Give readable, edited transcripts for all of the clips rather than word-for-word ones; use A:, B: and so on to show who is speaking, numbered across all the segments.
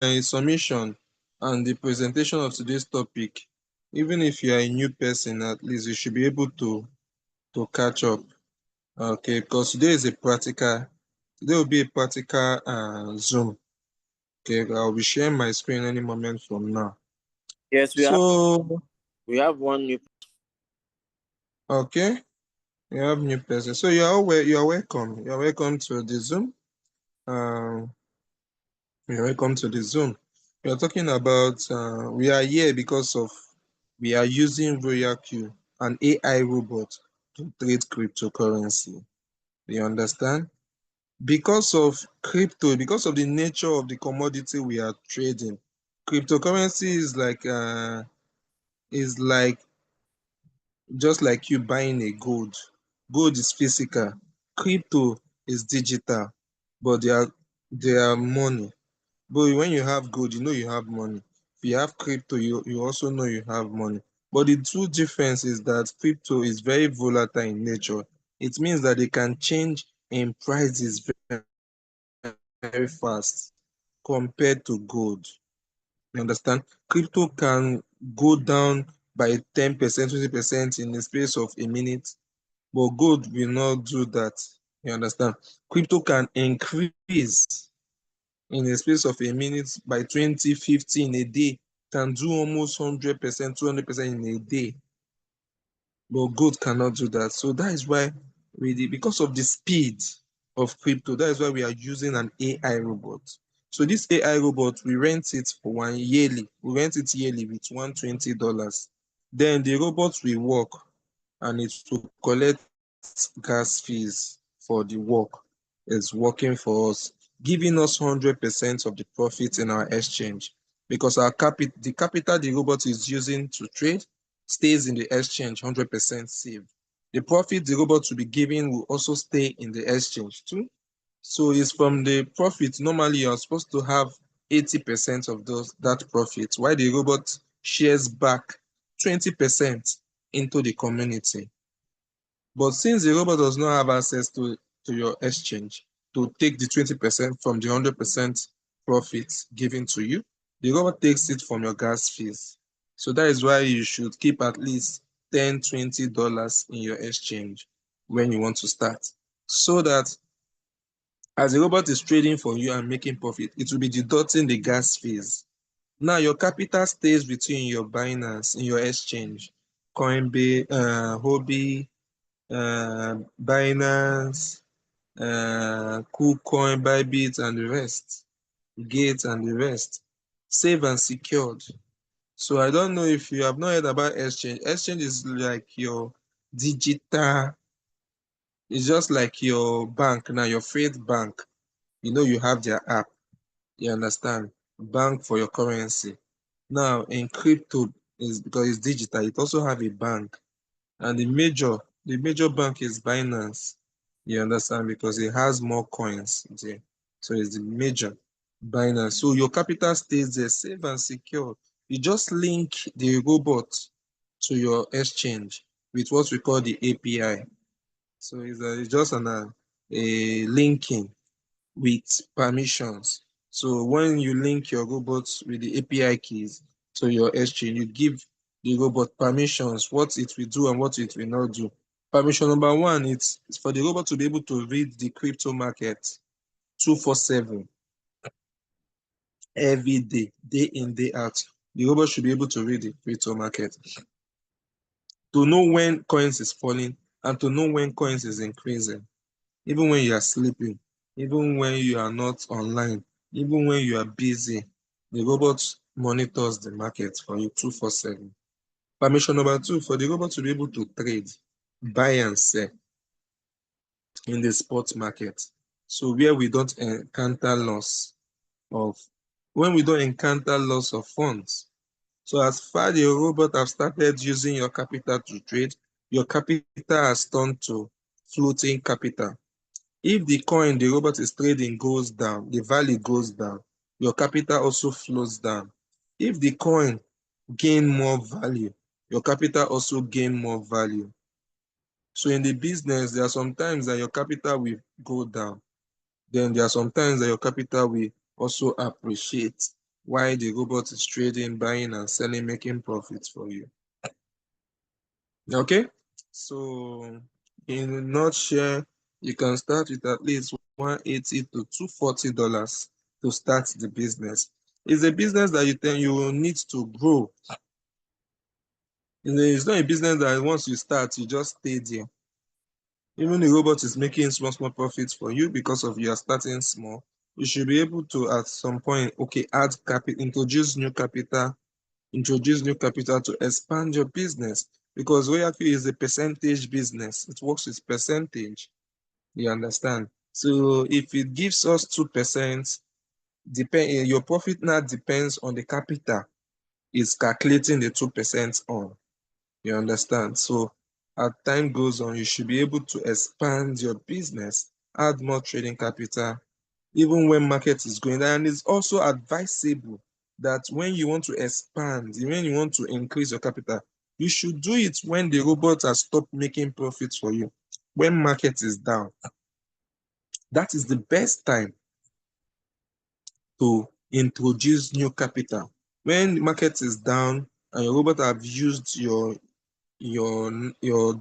A: summation and the presentation of today's topic, even if you are a new person, at least you should be able to catch up. Okay, because today will be a practical Zoom. Okay, I'll be sharing my screen any moment from now.
B: Yes,
A: So,
B: we have one new.
A: okay, you have new person. So you are welcome. You are welcome to the Zoom. Um, You're welcome to the Zoom. We are talking about, we are here because of, we are using RoyalQ, an AI robot, to trade cryptocurrency. Do you understand? Because of crypto, because of the nature of the commodity we are trading, cryptocurrency is like just like you buying a gold. Gold is physical. Crypto is digital, but they are money. But when you have gold, you know you have money. If you have crypto, you also know you have money. But the two difference is that crypto is very volatile in nature. It means that they can change in prices very fast compared to gold. You understand? Crypto can go down by 10%, 20% in the space of a minute, but gold will not do that. You understand? Crypto can increase in a space of a minute by 20, 50 in a day, can do almost 100%, 200% in a day. But gold cannot do that. So that is why because of the speed of crypto, that is why we are using an AI robot. So this AI robot, we rent it for We rent it yearly with $120. Then the robot will work and it will collect gas fees for the work. It's working for us, giving us 100% of the profit in our exchange, because the capital the robot is using to trade stays in the exchange 100% safe. The profit the robot will be giving will also stay in the exchange too. So it's from the profit. Normally, you're supposed to have 80% of that profit, while the robot shares back 20% into the community. But since the robot does not have access to your exchange to take the 20% from the 100% profit given to you, the robot takes it from your gas fees. So that is why you should keep at least $10, $20 in your exchange when you want to start. So that as the robot is trading for you and making profit, it will be deducting the gas fees. Now your capital stays between your Binance in your exchange, Coinbase, Hobby, Binance, KuCoin, Bybit, and the rest, Gate, and the rest, safe and secured. So I don't know if you have not heard about exchange. Exchange is like your digital, it's just like your bank now, your faith bank. You know, you have their app, you understand? Bank for your currency. Now in crypto, is because it's digital, it also have a bank. And the major bank is Binance. You understand? Because it has more coins there. So it's the major Binance. So your capital stays there safe and secure. You just link the robot to your exchange with what we call the API. So it's just a linking with permissions. So when you link your robots with the API keys to your exchange, you give the robot permissions, what it will do and what it will not do. Permission number one, it's for the robot to be able to read the crypto market 247 every day, day in, day out. The robot should be able to read the crypto market to know when coins is falling and to know when coins is increasing. Even when you are sleeping, even when you are not online, even when you are busy, the robot monitors the market for you 247. Permission number two, for the robot to be able to trade, buy and sell in the spot market. So where we don't encounter loss of, when we don't encounter loss of funds. So as far the robot have started using your capital to trade, your capital has turned to floating capital. If the coin the robot is trading goes down, the value goes down, your capital also flows down. If the coin gain more value, your capital also gain more value. So in the business, there are some times that your capital will go down. Then there are some times that your capital will also appreciate. while the robot is trading, buying and selling, making profits for you. Okay, so in a nutshell, you can start with at least $180 to $240 to start the business. It's a business that you will need to grow. It's not a business that once you start, you just stay there. Even the robot is making small profits for you because of you are starting small. You should be able to at some point, okay, add capital, introduce new capital to expand your business, because RoyalQ is a percentage business. It works with percentage. You understand? So if it gives us 2%, your profit now depends on the capital it's calculating the 2% on. You understand? So as time goes on, you should be able to expand your business, add more trading capital, even when market is going down. And it's also advisable that when you want to expand, when you want to increase your capital, you should do it when the robot has stopped making profits for you. When market is down, that is the best time to introduce new capital. When the market is down and your robot have used your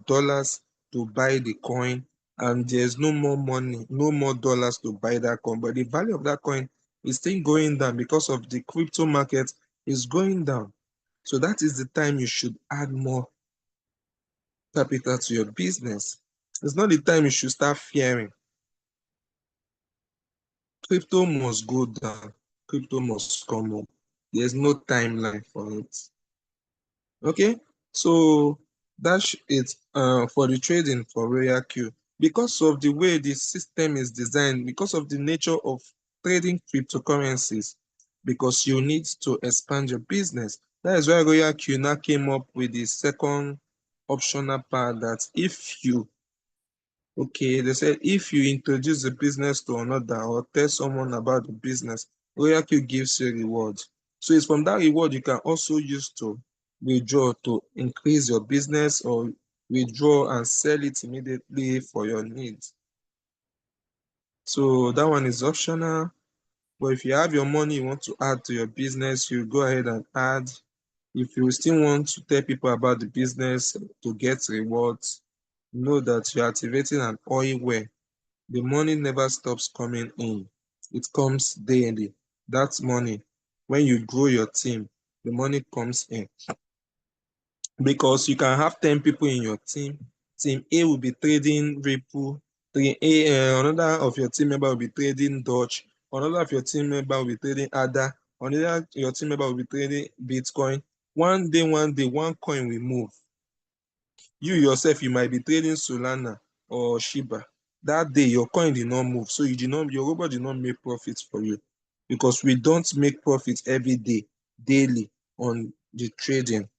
A: dollars to buy the coin, and there's no more money, no more dollars to buy that coin, but the value of that coin is still going down because of the crypto market is going down. So that is the time you should add more capital to your business. It's not the time you should start fearing. Crypto must go down, crypto must come up. There's no timeline for it. Okay, so that's it for the trading for RoyalQ. Because of the way the system is designed, because of the nature of trading cryptocurrencies, because you need to expand your business. That is why RoyalQ now came up with the second optional part, that if you, okay, they said if you introduce the business to another or tell someone about the business, RoyalQ gives you reward. So it's from that reward you can also use to withdraw to increase your business, or withdraw and sell it immediately for your needs. So that one is optional. But if you have your money you want to add to your business, you go ahead and add. If you still want to tell people about the business to get rewards, know that you're activating an oil well. The money never stops coming in. It comes daily. That's money. When you grow your team, the money comes in. Because you can have 10 people in your team. Team A will be trading Ripple. Another of your team member will be trading Dodge. Another of your team member will be trading ADA. Another your team member will be trading Bitcoin. One day, one coin will move. You yourself, you might be trading Solana or Shiba. That day, your coin did not move. So your robot did not make profits for you, because we don't make profits every day, daily on the trading,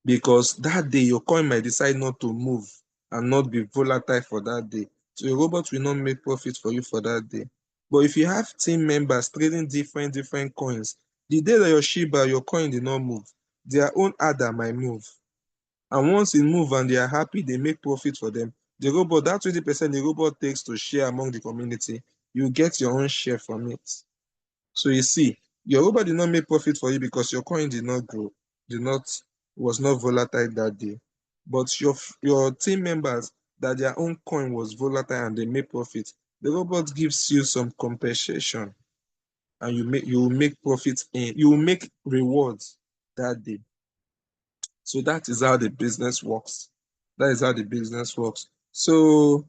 A: because that day your coin might decide not to move and not be volatile for that day. So your robot will not make profit for you for that day. But if you have team members trading different coins, the day that your Shiba, your coin did not move, their own ADA might move. And once it move and they are happy, they make profit for them. The robot, that 20% the robot takes to share among the community, you get your own share from it. So you see, your robot did not make profit for you because your coin did not grow, was not volatile that day. But your team members, that their own coin was volatile and they made profit, the robot gives you some compensation, and you will make profits you will make rewards that day. So that is how the business works. That is how the business works. So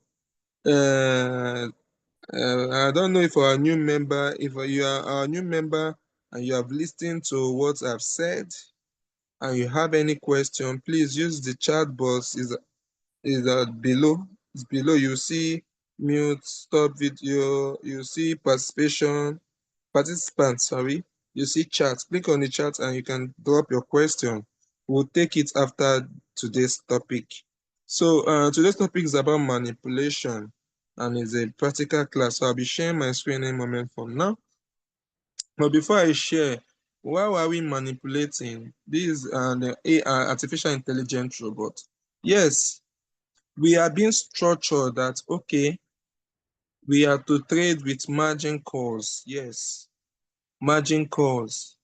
A: I don't know if our new member, if you are our new member and you have listened to what I've said and you have any question, please use the chat box. Is below. It's below. You see mute, stop video. You see participants. Sorry. You see chat. Click on the chat and you can drop your question. We'll take it after today's topic. So today's topic is about manipulation, and it's a practical class. So I'll be sharing my screen in a moment from now. But before I share, why are we manipulating? This is an AI, artificial intelligence robot. Yes, we are being structured that, okay, we are to trade with margin calls. Yes, margin calls.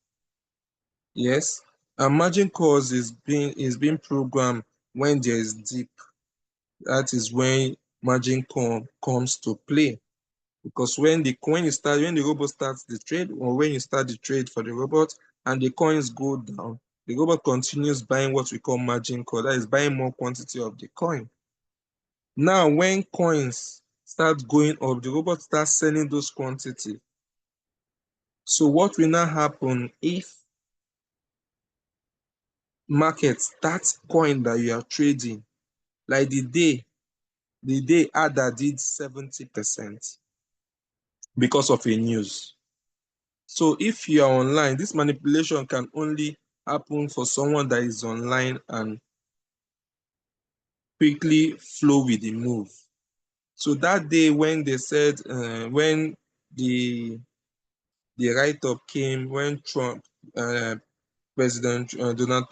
A: Yes, and margin calls is being programmed when there is dip. That is when margin call comes to play. Because when the robot starts the trade, or when you start the trade for the robot and the coins go down, the robot continues buying what we call margin call. That is buying more quantity of the coin. Now, when coins start going up, the robot starts selling those quantity. So what will now happen if market, that coin that you are trading, like the day ADA did 70% because of a news. So if you are online, this manipulation can only happen for someone that is online and quickly flow with the move. So that day when they said, when the the write-up came, when uh, President Donald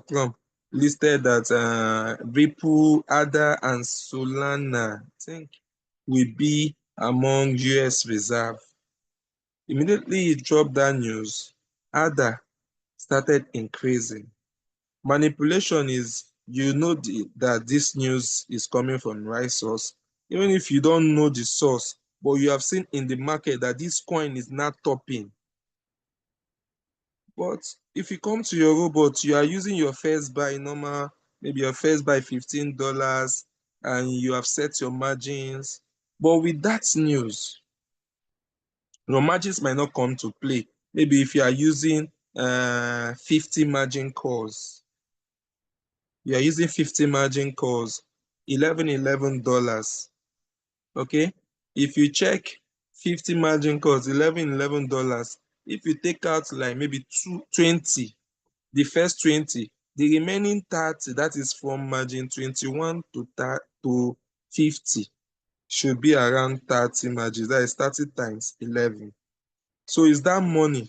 A: Trump listed that Ripple, ADA, and Solana, I think, will be among US reserve. Immediately he dropped that news, ADA started increasing. Manipulation is, that this news is coming from right source, even if you don't know the source, but you have seen in the market that this coin is not topping. But if you come to your robot, you are using your first buy normal, maybe your first buy $15, and you have set your margins. But with that news, your margins might not come to play. Maybe if you are using 50 margin calls, you are using 50 margin calls, $11. Okay, if you check 50 margin calls, $11. If you take out like maybe 20, the first 20, the remaining 30, that is from margin 21 to 50, should be around 30 margins. That is 30 times 11. So is that money?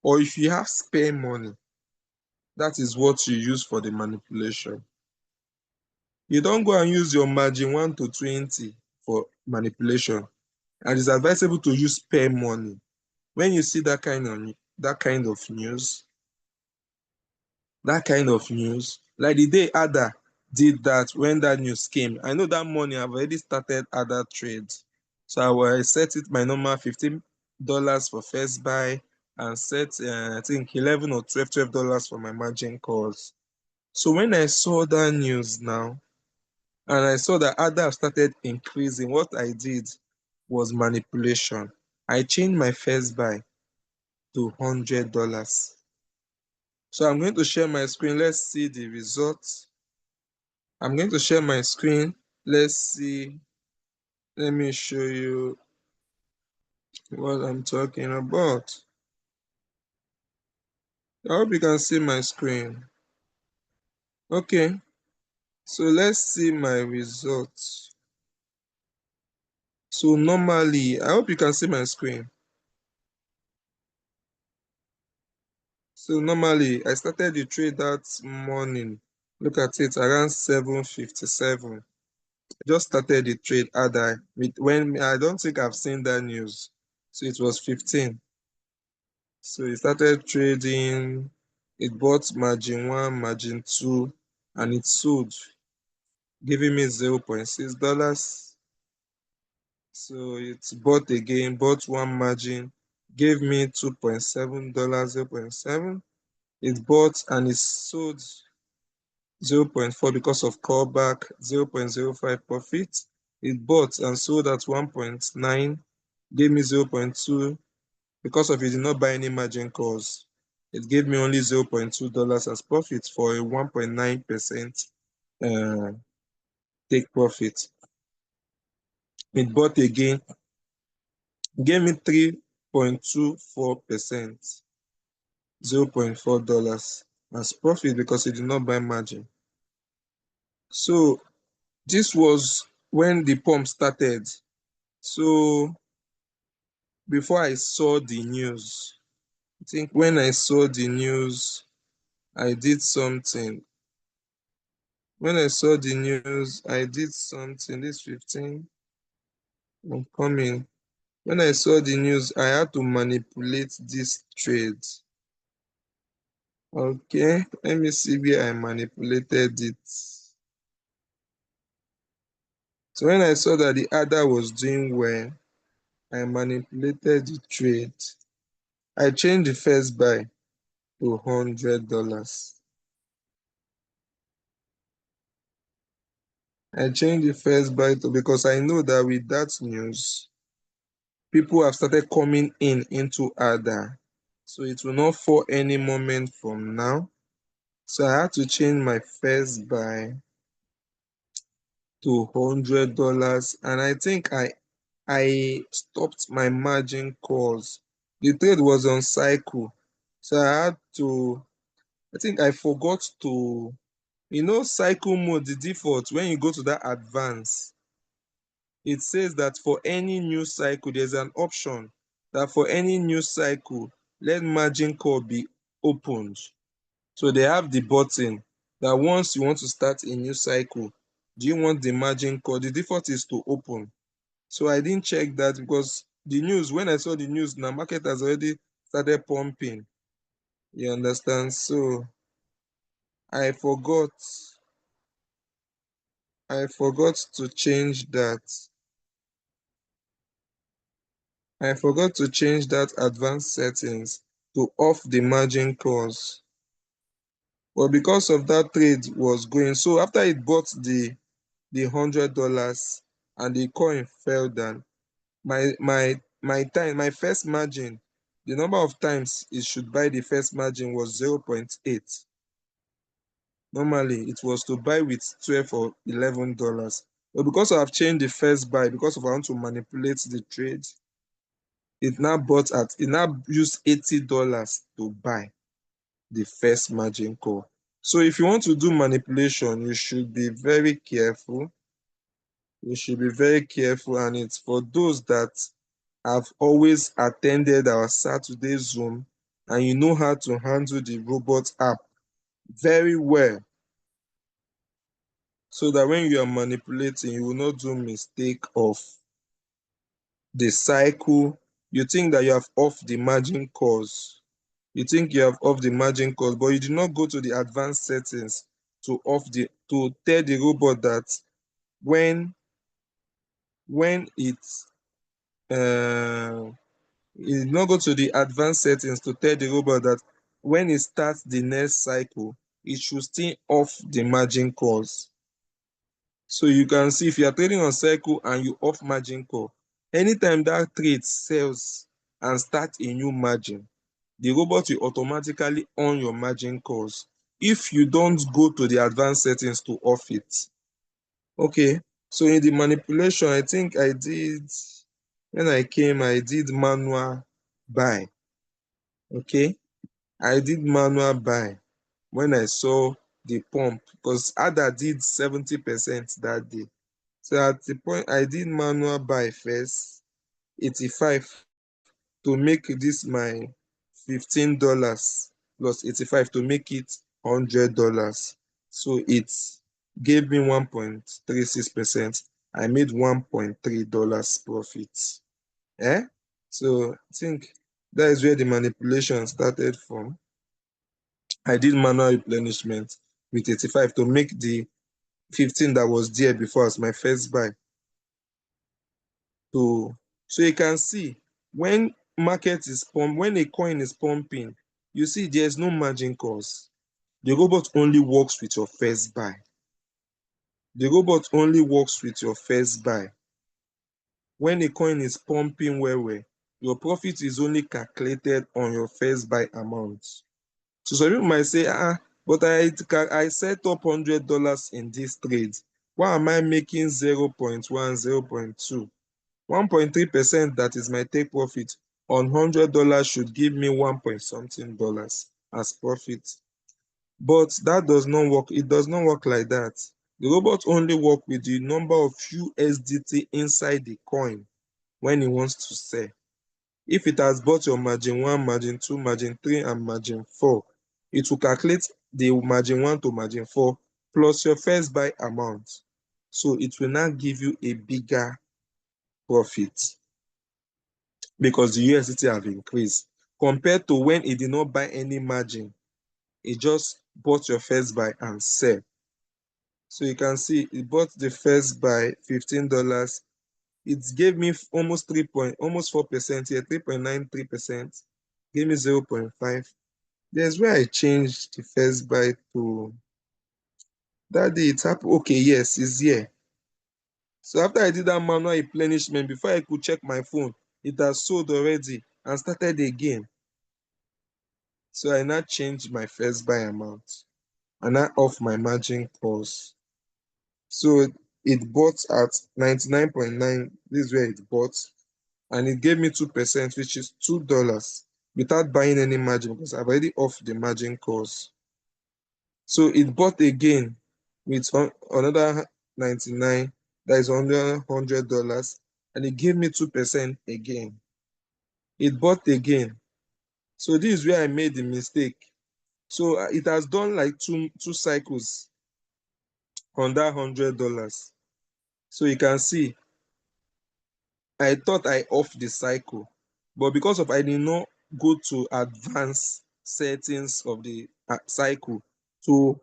A: Or if you have spare money, that is what you use for the manipulation. You don't go and use your margin 1 to 20 for manipulation. And it's advisable to use spare money. When you see that kind of news, like the day Ada did that, when that news came, I know that morning I've already started other trades. So I will set it my normal $15 for first buy, and set I think 11 or $12 for my margin calls. So when I saw that news now, and I saw that Ada started increasing, what I did was manipulation. I changed my first buy to $100. So I'm going to share my screen. Let's see the results. I'm going to share my screen. Let's see. Let me show you what I'm talking about. I hope you can see my screen. Okay, so let's see my results. So normally, I hope you can see my screen. So normally, I started the trade that morning. Look at it, around 7:57. I just started the trade, when I don't think I've seen that news. So it was 15. So it started trading. It bought margin 1, margin 2, and it sold, giving me $0.6. So it bought again, bought one margin, gave me $2.7, 0.7. It bought and it sold 0.4 because of callback, 0.05 profit. It bought and sold at 1.9, gave me 0.2. Because of it did not buy any margin calls, it gave me only $0.2 as profit for a 1.9% uh, take profit. It bought again, gave me 3.24%, $0.4 as profit because it did not buy margin. So this was when the pump started. So before I saw the news, I think when I saw the news, I did something. When I saw the news, I did something. This 15, I'm coming. When I saw the news, I had to manipulate this trade. Okay, let me see where I manipulated it. So when I saw that the other was doing well, I manipulated the trade. I changed the first buy to $100. I changed the first buy to, because I know that with that news, people have started coming in into ADA. So it will not fall any moment from now. So I had to change my first buy to $100. And I think I stopped my margin calls. The trade was on cycle. So I had to, I think I forgot to, cycle mode, the default, when you go to that advance, it says that for any new cycle, there's an option that for any new cycle, let margin call be opened. So they have the button that once you want to start a new cycle, do you want the margin call? The default is to open. So I didn't check that because the news, when I saw the news, the market has already started pumping. You understand? So I forgot. I forgot to change that. I forgot to change that advanced settings to off the margin calls. But because of that trade was going, so after it bought the $100 and the coin fell down, my first margin, the number of times it should buy the first margin was 0.8. Normally it was to buy with 12 or $11. But because I've changed the first buy, because of I want to manipulate the trade, it now used $80 to buy the first margin call. So if you want to do manipulation, you should be very careful. You should be very careful, and it's for those that have always attended our Saturday Zoom and you know how to handle the robot app very well, so that when you are manipulating, you will not do mistake of the cycle. You think that you have off the margin calls. You think you have off the margin calls, but you did not go to the advanced settings to tell the robot that when it's you did not go to the advanced settings to tell the robot that when it starts the next cycle, it should still off the margin calls. So you can see if you are trading on cycle and you off margin call, anytime that trade sells and start a new margin, the robot will automatically on your margin calls if you don't go to the advanced settings to off it. Okay, so in the manipulation, I think when I came, I did manual buy. Okay, I did manual buy when I saw the pump because ADA did 70% that day. So at the point I did manual buy first, 85 to make this my $15 plus 85 to make it $100. So it gave me 1.36%. I made $1.3 profit. Eh? So I think that is where the manipulation started from. I did manual replenishment with 85 to make the 15 that was there before as my first buy. So you can see when when a coin is pumping, you see there's no margin calls. The robot only works with your first buy. The robot only works with your first buy. When a coin is pumping well, your profit is only calculated on your first buy amount. So some people might say, but I set up $100 in this trade. Why am I making 0.1, 0.2? 1.3% that is my take profit on $100 should give me 1 point something dollars as profit. But that does not work. It does not work like that. The robot only work with the number of USDT inside the coin when it wants to sell. If it has bought your margin 1, margin 2, margin 3, and margin 4, it will calculate the margin 1 to margin 4 plus your first buy amount. So it will now give you a bigger profit. because the USDT have increased compared to when it did not buy any margin. It just bought your first buy and sell. So you can see it bought the first buy $15. It gave me almost 4% here, 3.93%. Gave me 0.5. There's where I changed the first buy to that day. It happened. Okay, yes, it's here. So after I did that manual replenishment, before I could check my phone, it has sold already and started again. So I now changed my first buy amount and I off my margin calls. So it bought at 99.9. This is where it bought. And it gave me 2%, which is $2 without buying any margin because I've already off the margin calls. So it bought again with another 99, that is $100, and it gave me 2% again. It bought again. So this is where I made the mistake. So it has done like two cycles on that $100. So you can see I thought I off the cycle, but because of I did not go to advanced settings of the cycle to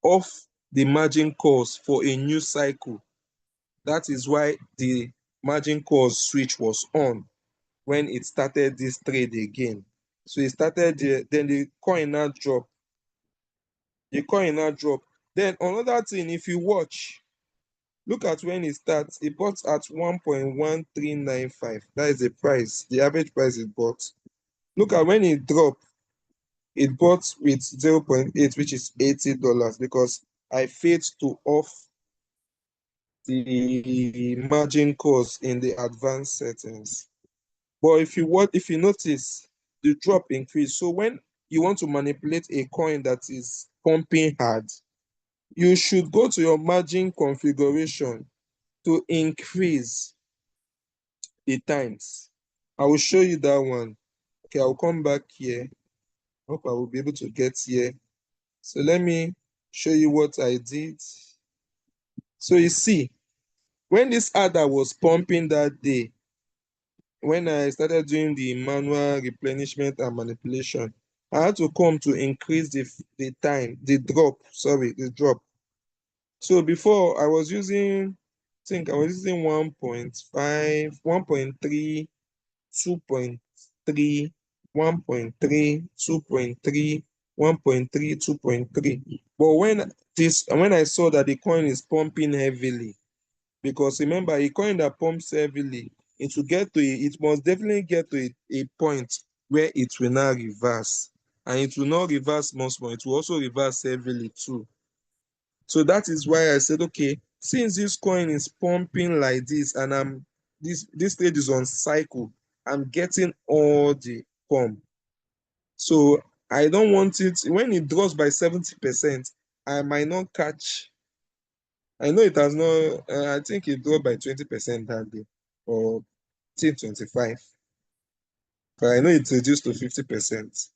A: off the margin calls for a new cycle. That is why the margin calls switch was on when it started this trade again. So it started there, then the coin now drop. The coin now drop. Then another thing, if you watch, look at when it starts. It bought at 1.1395. That is the price, the average price it bought. Look at when it dropped. It bought with 0.8, which is $80 because I failed to off the margin calls in the advanced settings. But if you notice, the drop increased. So when you want to manipulate a coin that is pumping hard, you should go to your margin configuration to increase the times. I will show you that one. Okay, I'll come back here. Hope I will be able to get here. So let me show you what I did. So you see, when this adder was pumping that day, when I started doing the manual replenishment and manipulation, I had to come to increase the time, the drop. So before I was using, I think I was using 1.5, 1.3, 2.3, 1.3, 2.3, 1.3, 2.3. But when I saw that the coin is pumping heavily, because remember a coin that pumps heavily, it must definitely get to a point where it will now reverse. And it will not reverse much more, it will also reverse heavily too. So that is why I said, okay, since this coin is pumping like this and this trade is on cycle, I'm getting all the pump. So I don't want it when it drops by 70%, I might not catch. I know it has not, I think it dropped by 20% that day, or 25. But I know it reduced to 50%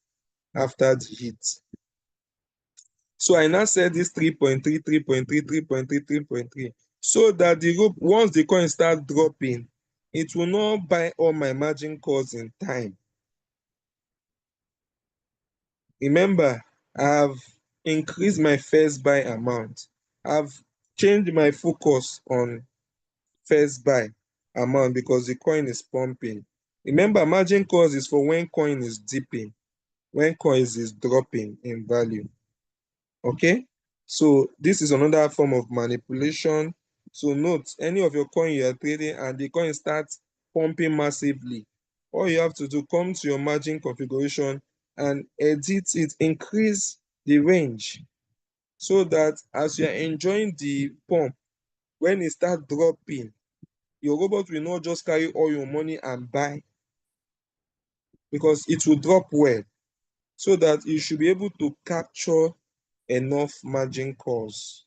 A: after the hit. So I now set this 3.3, 3.3, 3.3, 3.3, so that once the coin starts dropping, it will not buy all my margin calls in time. Remember, I've increased my first buy amount. I've changed my focus on first buy amount because the coin is pumping. Remember, margin calls is for when coin is dipping, when coins is dropping in value. Okay, so this is another form of manipulation. So note, any of your coin you are trading and the coin starts pumping massively, all you have to do, come to your margin configuration and edit it, increase the range, so that as you are enjoying the pump, when it starts dropping, your robot will not just carry all your money and buy, because it will drop well, so that you should be able to capture enough margin calls.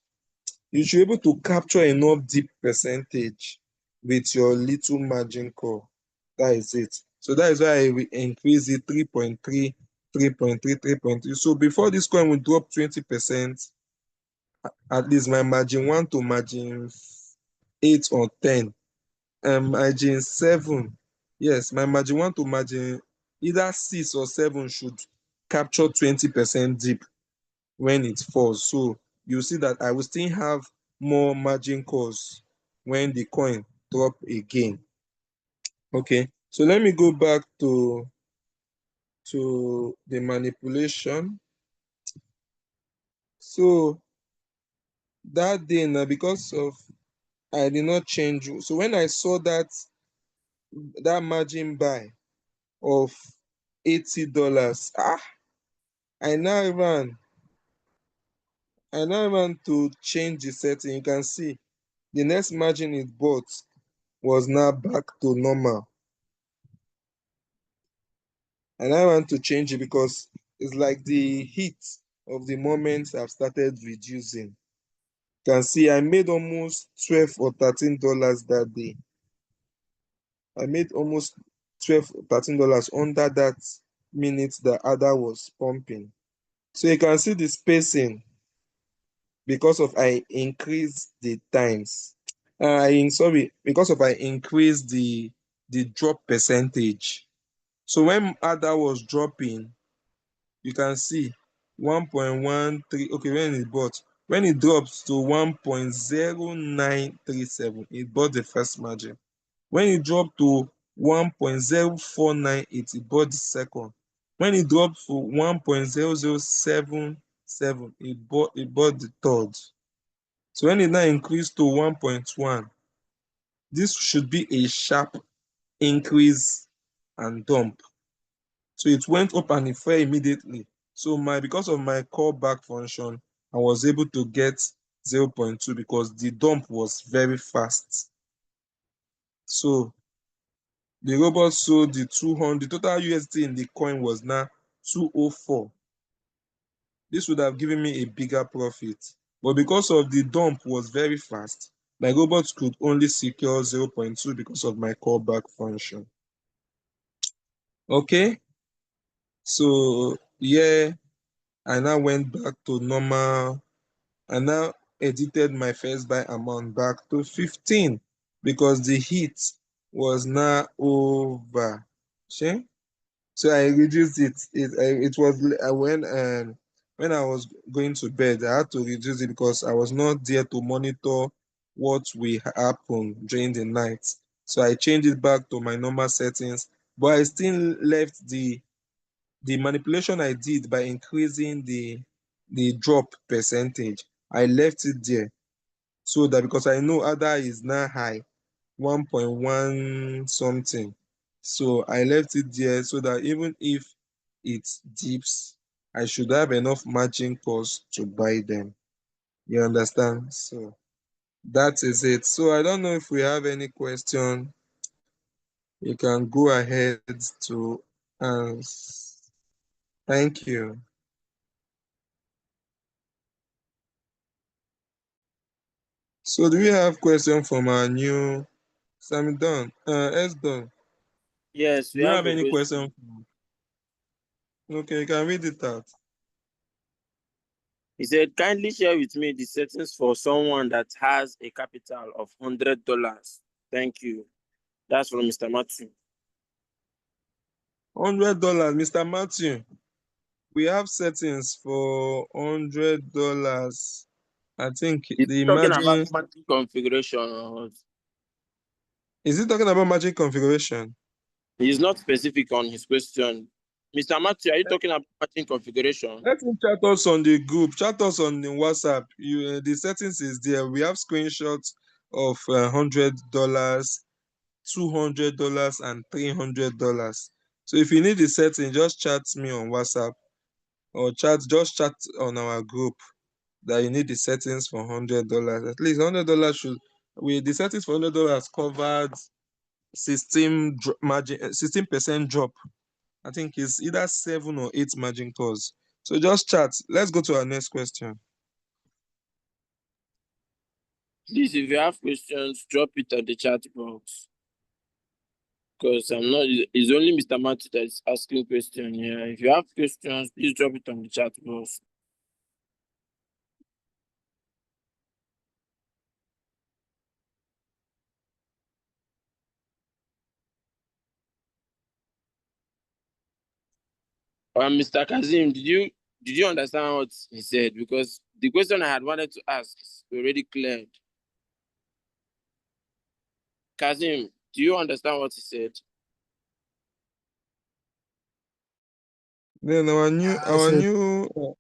A: You should be able to capture enough deep percentage with your little margin call. That is it. So that is why I will increase it 3.3, 3.3, 3.3. So before this coin will drop 20%, at least my margin 1 to margin 8 or 10, margin 7 Yes, my margin 1 to margin either 6 or 7 should capture 20% dip when it falls. So you see that I will still have more margin calls when the coin drop again. Okay, so let me go back to the manipulation. So that day now, because of I did not change. So when I saw that margin buy of $80, I now ran. I now ran to change the setting. You can see the next margin it bought was now back to normal. And I want to change it because it's like the heat of the moment have started reducing. You can see I made almost 12 or $13 that day. I made almost 12 or $13 under that minute the other was pumping. So you can see the spacing because of I increased the times. Sorry, because of I increased the drop percentage. So when other was dropping, you can see 1.13. Okay, when it drops to 1.0937, it bought the first margin. When it dropped to 1.0498, it bought the second. When it dropped to 1.0077, it bought the third. So when it now increased to 1.1, this should be a sharp increase and dump. So it went up and it fell immediately. So because of my callback function, I was able to get 0.2 because the dump was very fast. So the robot sold the 200. The total USD in the coin was now 204. This would have given me a bigger profit. But because of the dump was very fast, my robot could only secure 0.2 because of my callback function. Okay, so yeah, I now went back to normal. I now edited my first buy amount back to 15 because the heat was now over. See? So I reduced it. It was when I was going to bed, I had to reduce it because I was not there to monitor what will happen during the night. So I changed it back to my normal settings, but I still left the manipulation I did by increasing the drop percentage. I left it there so that because I know other is now high, 1.1 something. So I left it there so that even if it dips, I should have enough margin calls to buy them. You understand? So that is it. So I don't know if we have any question. You can go ahead to ask. Thank you. So do we have question from our new Sammy Don? S Don.
B: Yes, we
A: Do you
B: have
A: have
B: a
A: any
B: question.
A: question? Okay, you can read it out.
B: He said, kindly share with me the settings for someone that has a capital of $100. Thank you. That's from Mr. Matthew.
A: $100, Mr. Matthew. We have settings for $100. I think
B: He's
A: the
B: talking about
A: margin
B: margin configuration. Or
A: is it talking about margin configuration?
B: he's not specific on his question. Mr. Matthew, are you talking about margin configuration?
A: Let him chat us on the group, chat us on the WhatsApp. The settings is there. We have screenshots of $100, $200, and $300. So if you need the setting, just chat me on WhatsApp or just chat on our group that you need the settings for $100. At least $100 should with the settings for $100 covered 16% drop. I think it's either 7 or 8 margin calls. So just chat. Let's go to our next question.
B: Please, if you have questions, drop it at the chat box. Because I'm not, it's only Mr. Matthew that is asking questions here. If you have questions, please drop it on the chat box. Mr. Kazim, did you understand what he said? Because the question I had wanted to ask is already cleared. Kazim, do you understand what he said?
A: Then
C: Yes,
A: our
C: sir.
A: new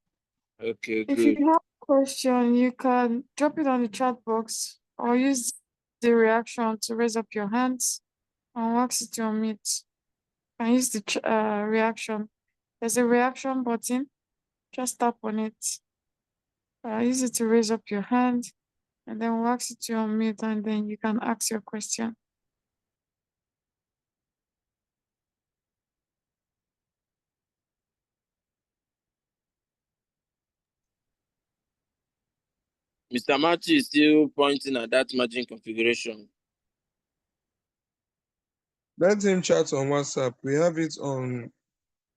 B: Okay,
D: If you
B: good.
D: have a question, you can drop it on the chat box or use the reaction to raise up your hands and ask it to unmute. And use the reaction. There's a reaction button. Just tap on it. Use it to raise up your hand, and then we'll ask you to unmute, and then you can ask your question.
B: Mr. Matthew is still pointing at that margin configuration.
A: let him chat on WhatsApp. We have it on.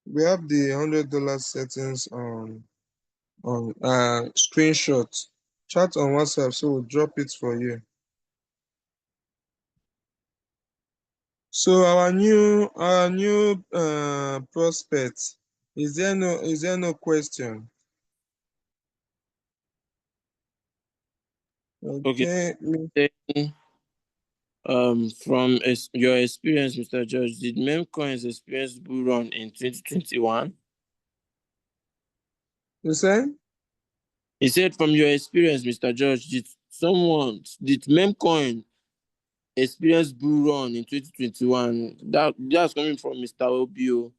A: We have the $100 settings on screenshot. Chat on WhatsApp, so we'll drop it for you. So our new prospect. Is there no question?
B: Okay.
A: Okay.
B: Then, from your experience, Mr. George, did meme coins experience bull run in 2021?
A: You say?
B: He said, from your experience, Mr. George, did meme coin experience bull run in 2021? That's coming from Mr. Obio.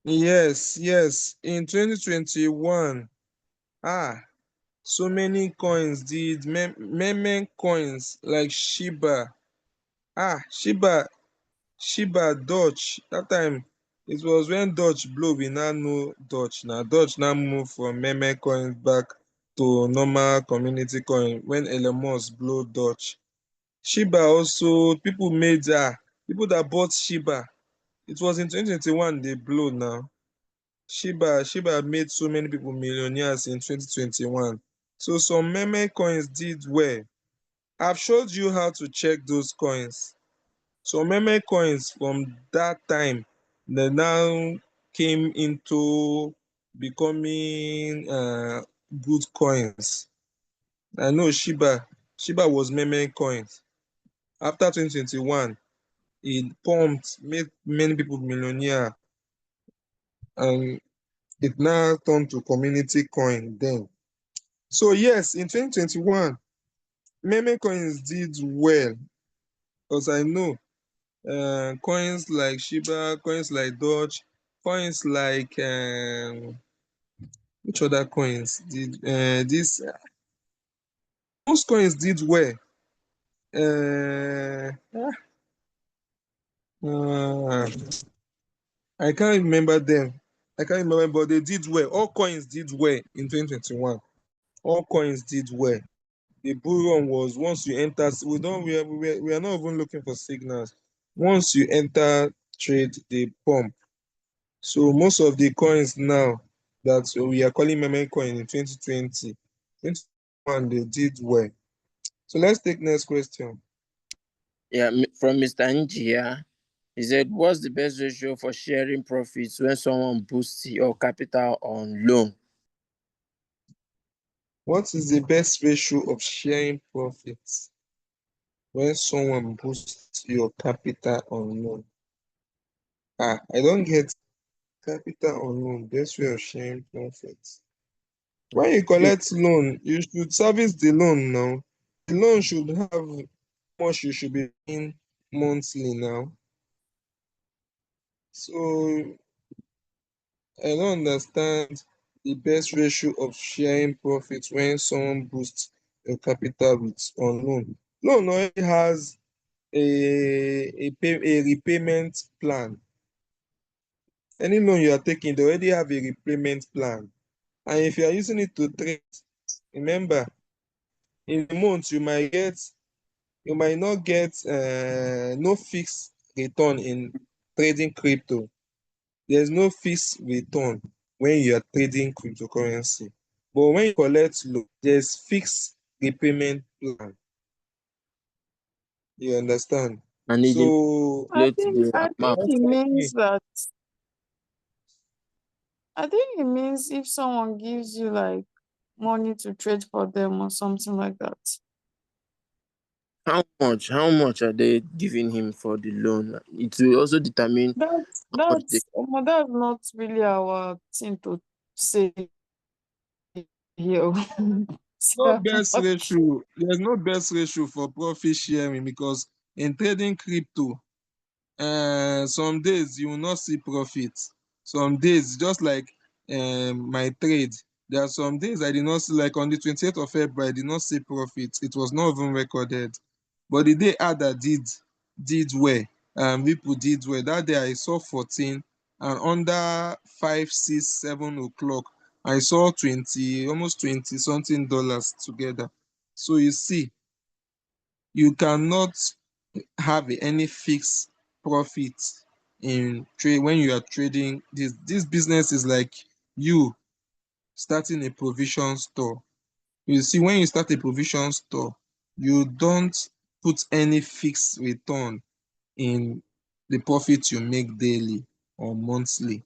A: Yes. In 2021, so many coins did meme coins like Shiba. Shiba Dutch. That time it was when Dutch blow, we now know Dutch. Now Dutch now move from meme coins back to normal community coin when Elon Musk blow Dutch. Shiba also people that bought Shiba. It was in 2021 they blow now. Shiba made so many people millionaires in 2021. So some meme coins did well. I've showed you how to check those coins. So meme coins from that time, they now came into becoming good coins. I know Shiba was meme coins. After 2021, it pumped, made many people millionaire, and it now turned to community coin then. So yes, in 2021, meme coins did well because I know coins like Shiba, coins like Doge, coins like which other coins did this? Most coins did well. Uh, uh, I can't remember them. I can't remember, but they did well. All coins did well in 2021. All coins did well. The bull run was once you enter. We are not even looking for signals. Once you enter trade, they pump. So most of the coins now that we are calling meme coin in 2020, 2021 they did well. So let's take next question.
B: Yeah, from Mr. Njia. He said, what's the best ratio for sharing profits when someone boosts your capital on loan?
A: What is the best ratio of sharing profits when someone boosts your capital on loan? I don't get capital on loan. Best way of sharing profits. When you collect loan, you should service the loan now. The loan should have how much you should be paying monthly now. So I don't understand the best ratio of sharing profits when someone boosts your capital with on loan. Loan already has a repayment plan. Any loan you are taking, they already have a repayment plan. And if you are using it to trade, remember, in a month you might not get no fixed return in trading crypto. There's no fixed return when you are trading cryptocurrency. But when you collect loan, there's fixed repayment plan. You understand?
B: And it
A: So
D: I
B: inflates
D: think
B: the
D: I think
B: amount.
A: most
D: he
A: likely,
D: means that I think it means if someone gives you like money to trade for them or something like that.
B: How much? How much are they giving him for the loan? It will also determine
D: That's
B: how much they.
D: that's not really our thing to say here.
A: No
D: So,
A: best ratio. There's no best ratio for profit sharing because in trading crypto, some days you will not see profit. Some days, just like my trade, there are some days I did not see, like on the 28th of February, I did not see profit. It was not even recorded. But the day Ada did well, people did well. That day I saw 14, and under 5, 6, 7 o'clock, I saw 20, almost 20 something dollars together. So you see, you cannot have any fixed profit in trade when you are trading. This business is like you starting a provision store. You see, when you start a provision store, you don't put any fixed return in the profit you make daily or monthly.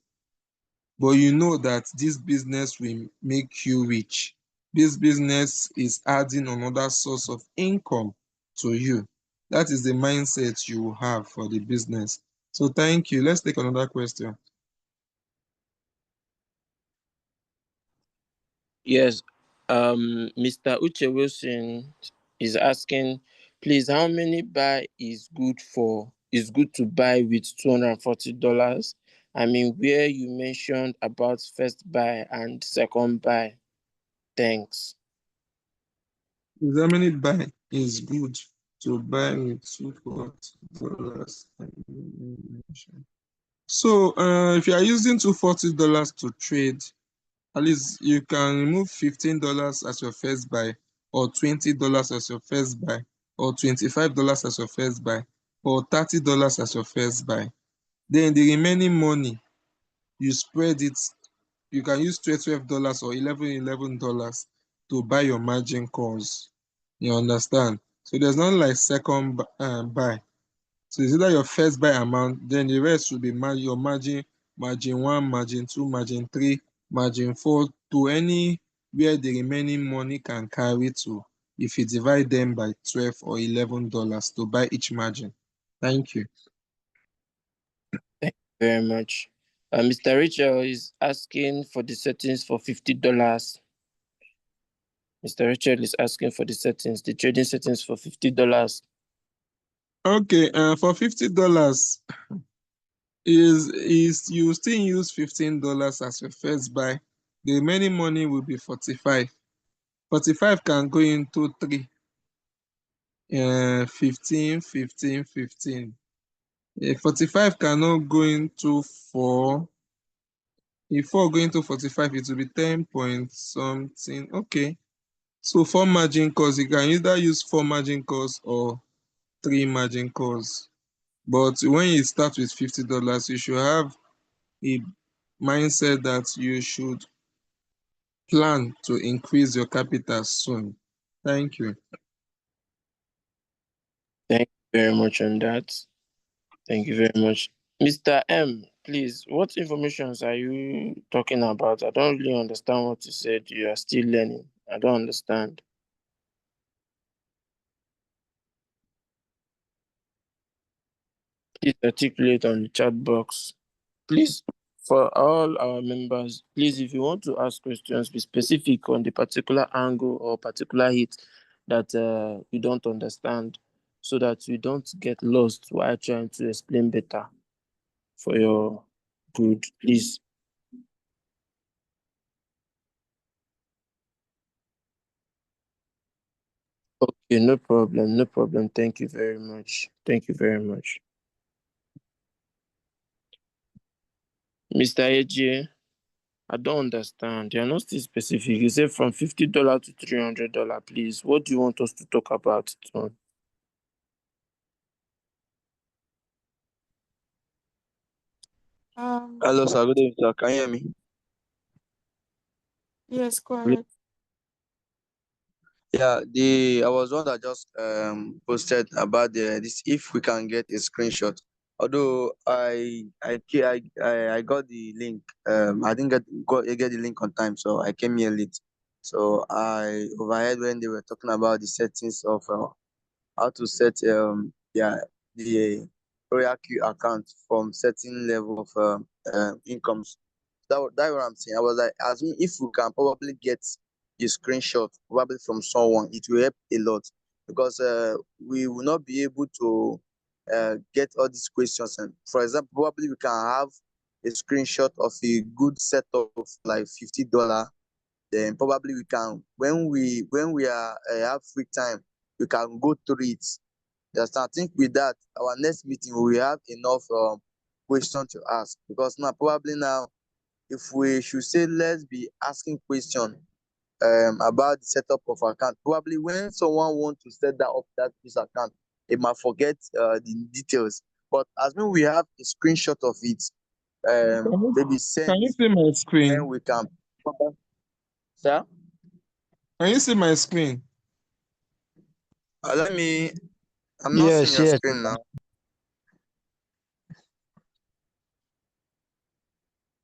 A: But you know that this business will make you rich. This business is adding another source of income to you. That is the mindset you will have for the business. So thank you. Let's take another question.
B: Yes. Mr. Uche Wilson is asking, please, how many buy is good to buy with $240? I mean, where you mentioned about first buy and second buy. Thanks.
A: Is how many buy is good to buy with $240? So if you are using $240 to trade, at least you can remove $15 as your first buy, or $20 as your first buy, or $25 as your first buy, or $30 as your first buy. Then the remaining money, you spread it. You can use $12 or $11 to buy your margin calls. You understand? So there's not like second buy. So it's either your first buy amount, then the rest will be your margin, margin one, margin two, margin three, margin four, to any where the remaining money can carry to, if you divide them by 12 or $11 to buy each margin. Thank you.
B: Thank you very much. Mr. Richard is asking for the settings for $50. Mr. Richard is asking for the trading settings for $50.
A: Okay, for $50, is you still use $15 as your first buy. The remaining money will be 45. 45 can go into three, 15, 15, 15. 45 cannot go into four. If four go into 45, it will be 10 point something. Okay. So four margin calls, you can either use four margin calls or three margin calls. But when you start with $50, you should have a mindset that you should plan to increase your capital soon. Thank you.
B: Thank you very much on that. Thank you very much. Mr. M, please, what informations are you talking about? I don't really understand what you said. You are still learning. I don't understand. Please articulate on the chat box. Please, for all our members, please, if you want to ask questions, be specific on the particular angle or particular hit that you don't understand, so that we don't get lost while trying to explain better for your good. Please. Okay, no problem, no problem. Thank you very much. Thank you very much. Mr. AJ, I don't understand. You're not still specific. You said from $50 to $300, please. What do you want us to talk about?
D: um,
C: Hello, sir. Good evening, sir. Can you hear me?
D: yes, go ahead.
C: Yeah, the I was one that just posted about this if we can get a screenshot. Although I got the link. I didn't get the link on time, so I came here late. So I overheard when they were talking about the settings of how to set the RoyalQ account from certain level of incomes. That what I'm saying. I was like, as me, if we can probably get the screenshot probably from someone, it will help a lot because we will not be able to get all these questions. And for example, probably we can have a screenshot of a good setup of like $50. Then probably we can when we are have free time, we can go through it. Yes, I think with that, our next meeting we will have enough question to ask because now probably now if we should say let's be asking question about the setup of account, probably when someone want to set that up that this account, they might forget the details. But as when we have a screenshot of it,
A: Can you,
C: maybe
A: can
C: send
A: you
C: it,
A: see my
C: then
A: screen?
C: we can. Sir,
A: Can you see my screen?
C: let me. I'm not seeing
E: Yes,
C: your
E: yes.
C: screen now.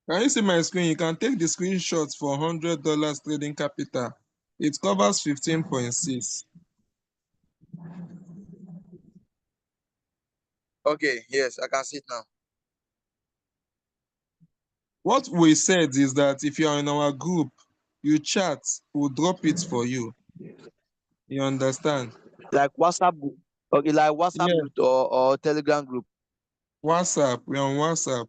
A: Can you see my screen? You can take the screenshots for $100 trading capital. It covers 15.6.
C: Okay, yes, I can see it now.
A: What we said is that if you are in our group, you chat, we'll drop it for you. You understand?
C: Like WhatsApp group. Okay, like WhatsApp
A: Yeah,
C: group or Telegram group.
A: WhatsApp. We're on WhatsApp.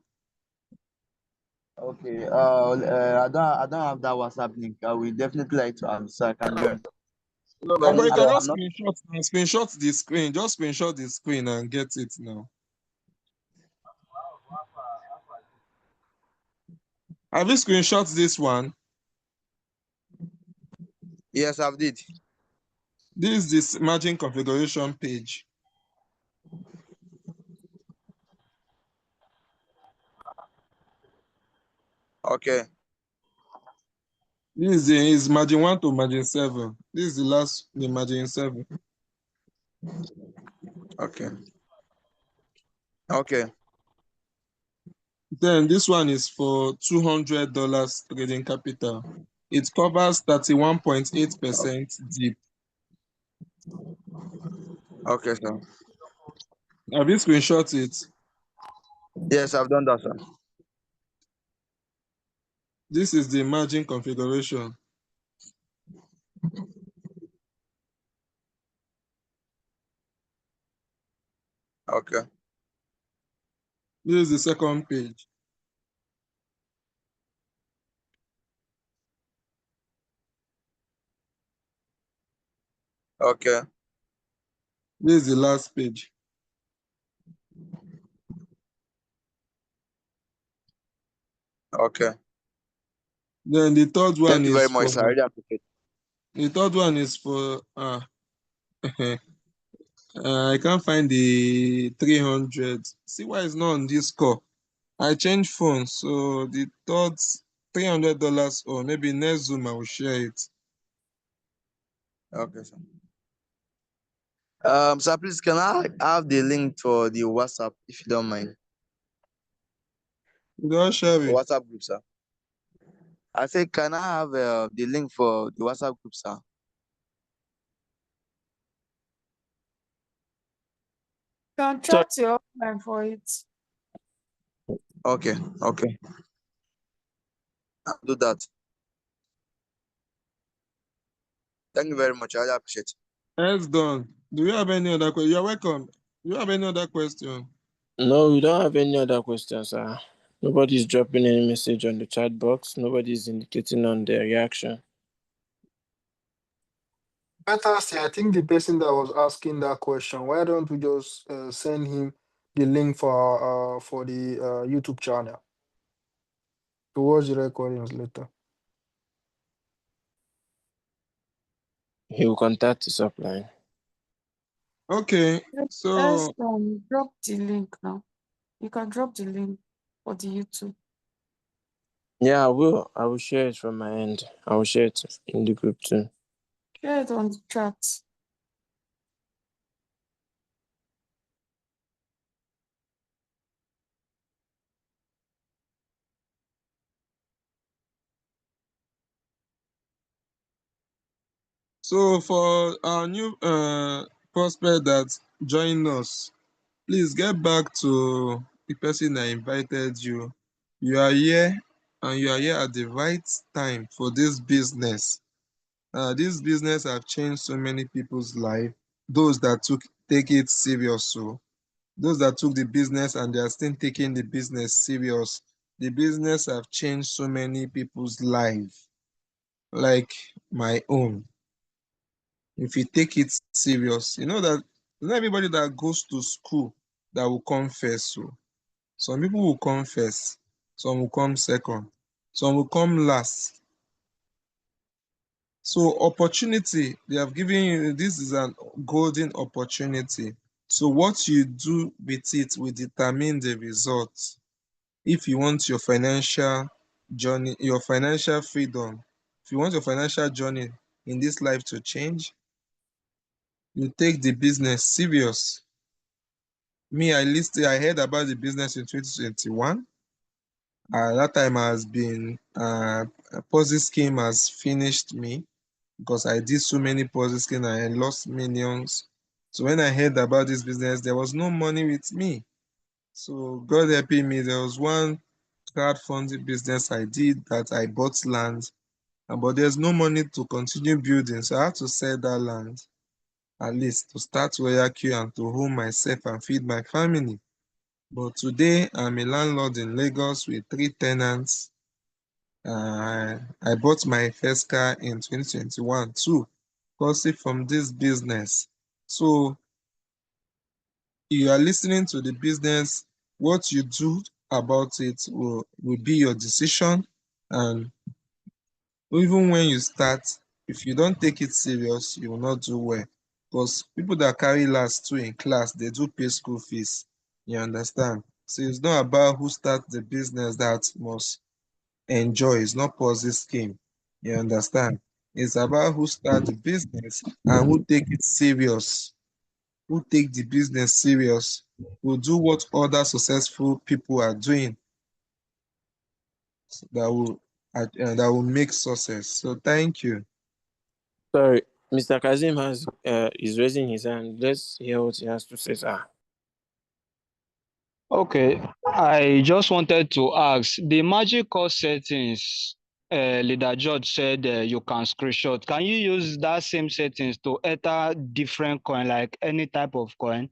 C: Okay. I don't have that WhatsApp link. I will definitely like to have so I can join.
A: But you can
C: I'm
A: just
C: not.
A: screenshot the screen. Just screenshot the screen and get it now. Have you screenshot this one?
C: Yes, I've did.
A: This is this margin configuration page.
C: Okay.
A: This is margin 1 to margin 7. This is the margin 7.
C: Okay. Okay.
A: Then this one is for $200 trading capital. It covers 31.8% dip.
C: Okay, sir.
A: Have you screenshot it?
C: Yes, I've done that, sir.
A: This is the margin configuration.
C: Okay.
A: This is the second page.
C: Okay.
A: This is the last page.
C: Okay.
A: Then the third one
C: Thank you very
A: is
C: much,
A: for
C: sir. I really appreciate
A: I can't find the 300. See why it's not on this call. I changed phones, so the third $300 or maybe next Zoom I will share it.
C: it. Okay, sir. Sir, please can I have the link for the WhatsApp if you don't mind?
A: You don't share
C: The
A: it.
C: WhatsApp group, sir. I say, can I have the link for the WhatsApp group, sir?
D: You can
B: So
D: chat your offline for it.
C: Okay. Okay. I'll do that. Thank you very much. I really appreciate it.
A: It's done. Do you have any other question? You're welcome. Do you have any other question?
B: no, we don't have any other questions, sir. Nobody's dropping any message on the chat box. Nobody's indicating on their reaction.
E: Better say, I think the person that was asking that question, why don't we just send him the link for the YouTube channel to watch the recordings later?
B: He will contact his upline.
A: Okay.
D: Let's
A: So
D: drop the link now. You can drop the link for the YouTube.
B: Yeah, I will. I will share it from my end. I will share it in the group too.
D: Share it on the chat.
A: So for our new prospect that join us, please get back to the person that invited you. You are here and you are here at the right time for this business. This business have changed so many people's life. Those that take it serious, so those that took the business and they are still taking the business serious. The business have changed so many people's life, like my own. If you take it serious, you know that not everybody that goes to school that will come first. So some people will come first, some will come second, some will come last. So opportunity, they have given you, this is an golden opportunity. So what you do with it will determine the result. If you want your financial journey, your financial freedom, if you want your financial journey in this life to change, you take the business serious. Me, I heard about the business in 2021. That time has been a Ponzi scheme has finished me because I did so many Ponzi schemes and I lost millions. So when I heard about this business, there was no money with me. So God helping me, there was one crowdfunding business I did that I bought land, but there's no money to continue building. So I had to sell that land at least to start RoyalQ and to home myself and feed my family. But today I'm a landlord in Lagos with 3 tenants. I bought my first car in 2021 too, courtesy from this business. So you are listening to the business, what you do about it will be your decision. And even when you start, if you don't take it serious, you will not do well. Because people that carry last two in class, they do pay school fees. You understand? So it's not about who starts the business that must enjoy. It's not Ponzi scheme. You understand? It's about who start the business and who take it serious. Who take the business serious, will do what other successful people are doing that will make success. So thank you.
B: Sorry, Mr. Kazim is raising his hand. Let's hear what he has to say, sir.
F: Okay, I just wanted to ask the magic cost settings. Leader George said you can screenshot. Can you use that same settings to enter different coin, like any type of coin?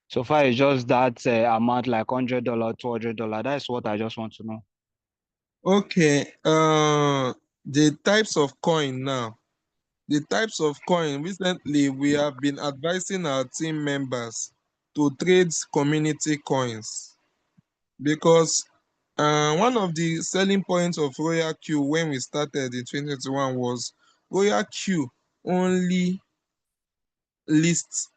F: So far, it's just that amount, like $100, $200. That's what I just want to know.
A: Okay, the types of coin now. The types of coin, recently we have been advising our team members to trade community coins because one of the selling points of RoyalQ when we started in 2021 was RoyalQ only lists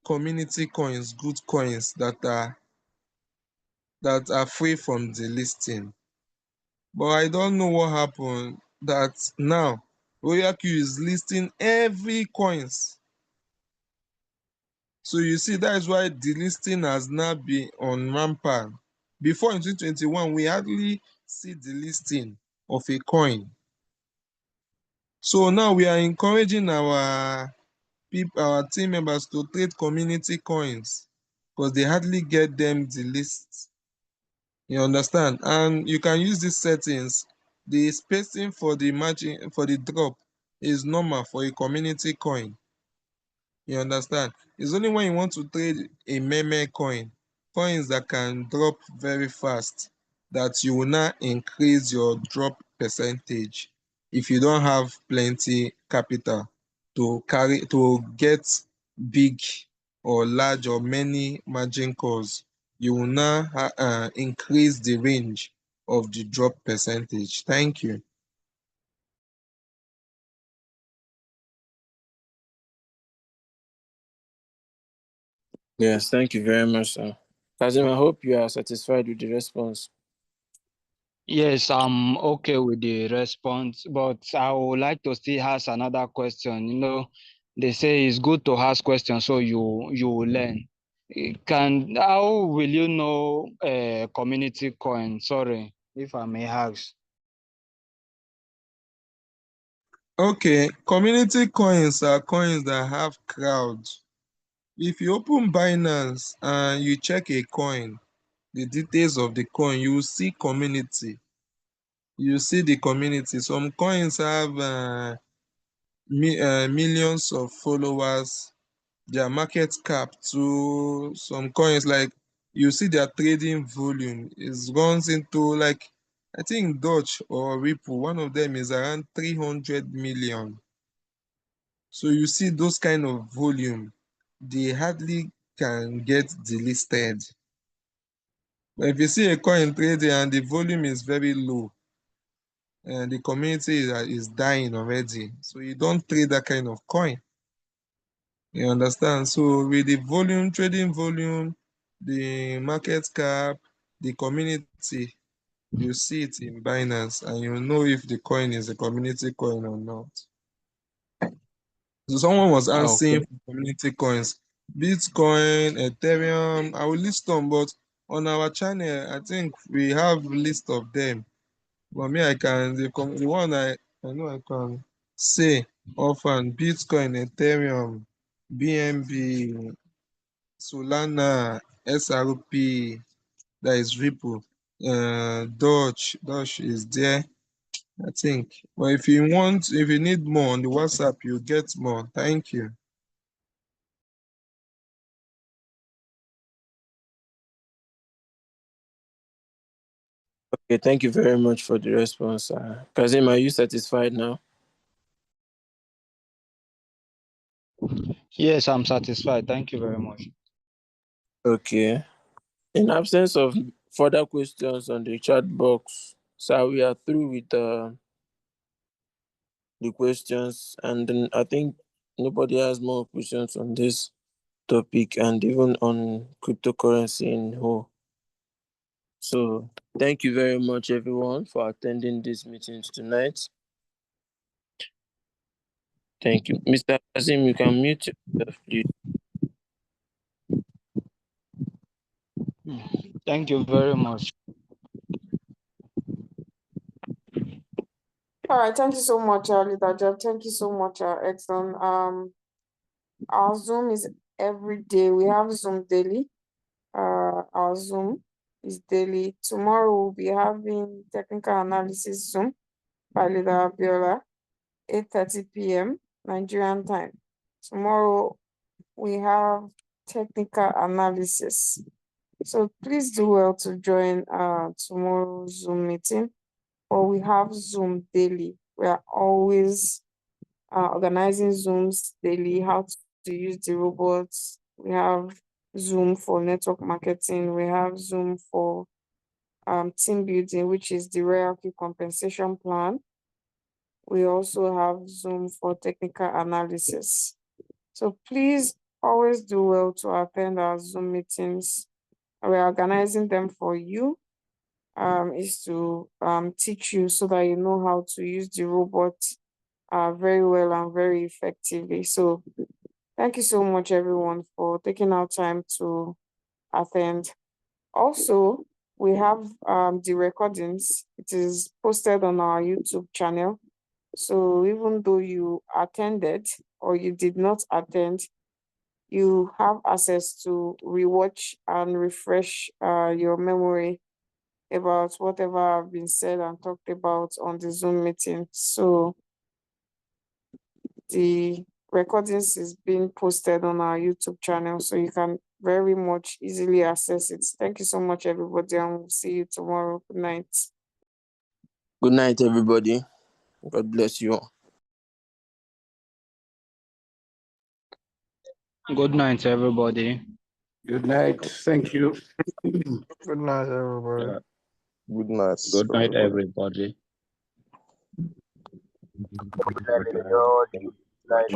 A: community coins, good coins that are free from the listing. But I don't know what happened that now RoyalQ is listing every coins. So you see, that is why the listing has now been on rampant. Before in 2021, we hardly see the listing of a coin. So now we are encouraging our people, our team members to trade community coins because they hardly get them the list. You understand? And you can use these settings. The spacing for the margin for the drop is normal for a community coin. You understand? It's only when you want to trade a meme coin, coins that can drop very fast, that you will now increase your drop percentage if you don't have plenty capital to get big or large or many margin calls. You will now increase the range of the drop percentage. Thank you.
B: Yes, thank you very much, sir. Kazim, I hope you are satisfied with the response.
F: Yes, I'm okay with the response, but I would like to still ask another question. They say it's good to ask questions so you will learn. How will you know community coin? Sorry, if I may ask.
A: Okay, community coins are coins that have crowd. If you open Binance and you check a coin, the details of the coin, you will see community. You see the community. Some coins have millions of followers. Their market cap too. Some coins, like, you see their trading volume is runs into, like, I think Dodge or Ripple, one of them is around 300 million. So you see those kind of volume, they hardly can get delisted. But if you see a coin trading and the volume is very low, and the community is dying already, so you don't trade that kind of coin. You understand? So with the volume, trading volume, the market cap, the community, you see it in Binance and you know if the coin is a community coin or not. So someone was
F: Okay.
A: asking for community coins, Bitcoin, Ethereum. I will list them, but on our channel, I think we have list of them. But me, I can the one I know I can say often: Bitcoin, Ethereum, BNB, Solana, SRP, that is Ripple, Doge is there, I think. But if you need more on the WhatsApp, you get more. Thank you.
B: Okay, thank you very much for the response. Kazim, are you satisfied now?
F: Yes, I'm satisfied. Thank you very much.
B: Okay. In absence of further questions on the chat box, so we are through with the questions, and then I think nobody has more questions on this topic and even on cryptocurrency in whole. So thank you very much, everyone, for attending this meeting tonight. Thank you. Mr. Kazim, you can mute yourself, please.
F: Thank you very much.
D: All right, thank you so much, Leader Jeff. Thank you so much, Exxon. Our Zoom is every day. We have Zoom daily. Our Zoom is daily. Tomorrow we'll be having technical analysis Zoom by Leader Abiola, 8:30 p.m. Nigerian time. Tomorrow we have technical analysis. So please do well to join tomorrow's Zoom meeting, or we have Zoom daily. We are always organizing Zooms daily, how to use the robots. We have Zoom for network marketing. We have Zoom for team building, which is the RoyalQ compensation plan. We also have Zoom for technical analysis. So please always do well to attend our Zoom meetings. We're organizing them for you. Is to teach you so that you know how to use the robot very well and very effectively. So thank you so much, everyone, for taking our time to attend. Also, we have the recordings. It is posted on our YouTube channel. So even though you attended or you did not attend, you have access to rewatch and refresh your memory about whatever have been said and talked about on the Zoom meeting. So the recordings is being posted on our YouTube channel, so you can very much easily access it. Thank you so much, everybody, and we'll see you tomorrow. Good night.
B: Good night, everybody. God bless you all.
F: Good night, everybody.
G: Good night. Thank you.
E: Good night, everybody.
H: Yeah.
I: Good night,
H: Good night,
I: everybody.
H: everybody.
C: Good night, George. Good night.